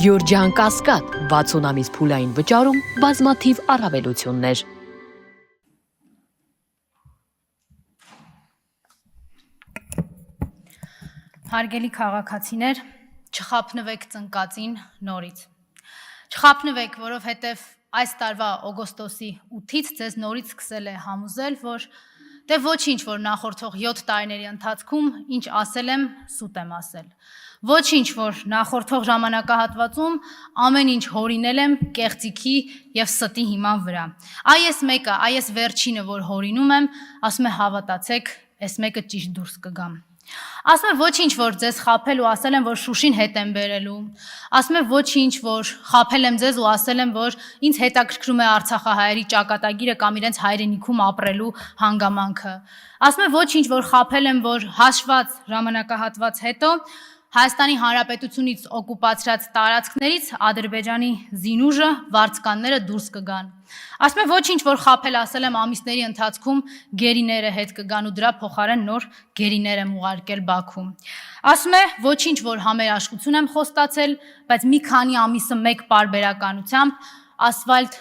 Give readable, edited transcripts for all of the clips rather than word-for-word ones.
Գյորջյան Կասկադ 60 ամիս փուլային վճարում բազմաթիվ առավելություններ։ Հարգելի քաղաքացիներ, չխաբնվեք ծնկածին նորից։ Չխաբնվեք, որովհետև այս տարվա օգոստոսի 8-ից ձեզ նորից սկսել է համոզել, որ դե ոչինչ, որ նախորդող 7 տարիների ընթացքում ինչ ասել եմ, սուտ եմ ասել։ Ոչինչ, որ նախորդող ժամանակահատվածում ամեն ինչ հորինել եմ կեղծիքի եւ ստի հիման վրա։ Այ ես մեկը, այ ես վերջինը, որ հորինում եմ, ասում է հավատացեք, այս մեկը ճիշտ դուրս կգամ։ Ասում է ոչինչ, որ ձեզ խաբել ու ասել եմ, որ Շուշին հետ եմ բերելու։ Ասում է ոչինչ, որ խաբել եմ ձեզ ու ասել եմ, որ ինձ հետաքրքրում է Արցախահայերի ճակատագիրը կամ իրենց հայրենիքում ապրելու հանգամանքը։ Ասում է ոչինչ, որ խաբել եմ, որ հաշված ժամանակահատված հետո Հայաստանի Հանրապետությունից օկուպացրած տարածքներից Ադրբեջանի զինուժը, վարձկանները դուրս կգան։ Ասում է ոչինչ, որ խաբել ասել եմ ամիսների ընթացքում գերիները հետ կգան ու դրա փոխարեն նոր գերիներ եմ ուղարկել Բաքու։ Ասում է ոչինչ, որ համերաշխություն եմ խոստացել, բայց մի քանի ամիսը մեկ պարբերականությամբ ասֆալտ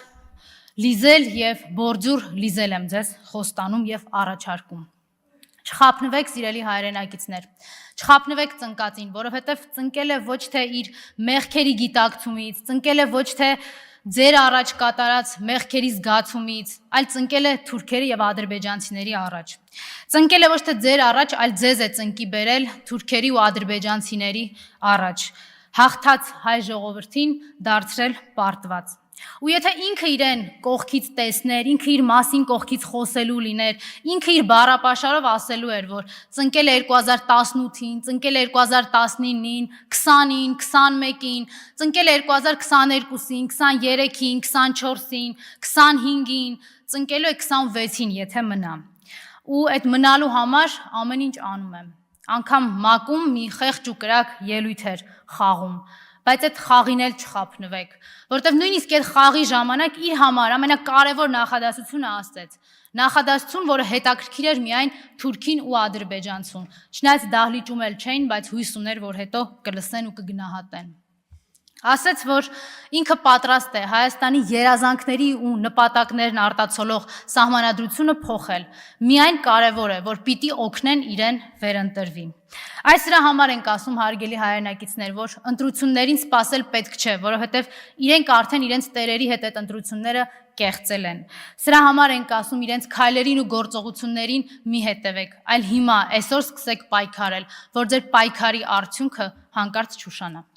լիզել եւ բորձուր լիզել եմ ձեզ խոստանում եւ առաջարկում։ Չխաբնվեք, սիրելի հայրենակիցներ, չխաբնվեք ծնկածին, որովհետև ծնկել է ոչ թե իր մեղքերի գիտակցումից, ծնկել է ոչ թե ձեր առաջ կատարած մեղքերի զգացումից, այլ ծնկել է թուրքերի եւ ադրբեջանցիների առաջ։ Ծնկել է ոչ թե ձեր առաջ, այլ ձեզ է ծնկի բերել թուրքերի ու ադրբեջանցիների առաջ, հաղթած հայ ժողովրդին դարձրել պարտված։ Ու եթե ինքը իրեն կողքից տեսներ, ինքը իր մասին կողքից խոսելու լիներ, ինքը իր բառապաշարով ասելու էր, որ ծնկել է 2018-ին, ծնկել է 2019-ին, 20-ին, 21-ին, ծնկել է 2022-ին, 23-ին, 24-ին, 25-ին, ծնկելու է 26-ին, եթե մնա։ Ու այդ մնալու համար ամեն ինչ անում եմ։ Անգամ մակում մի խեղճ ու կրակ ելույթ էր խաղում։ Բայց այդ խաղին էլ չխաբնվեք, որովհետև նույնիսկ այդ խաղի ժամանակ իր համար ամենակարևոր նախադասությունը ասեց։ Նախադասություն, որը հետաքրքիր էր միայն թուրքին ու ադրբեջանցուն։ Չնայած դահլիճում էլ չէին, բայց հույս ուներ, որ հետո կլսեն ու կգնահատեն։ Ասեց, որ ինքը պատրաստ է Հայաստանի երազանքների ու նպատակներն արտացոլող սահմանադրությունը փոխել։ Միայն կարևոր է, որ պիտի օգնեն իրեն վերընտրվի։ Այս դրա համար ենք ասում, հարգելի հայրենակիցներ, որ ընտրություններին սպասել պետք չէ, որովհետև իրենք արդեն իրենց տերերի հետ այդ ընտրությունները կեղծել են։ Սրա համար ենք ասում իրենց քայլերին ու գործողություններին մի հետևեք, այլ հիմա այսօր սկսեք պայքարել, որ ձեր պայքարի արդյունքը հանկարծ չուշանա։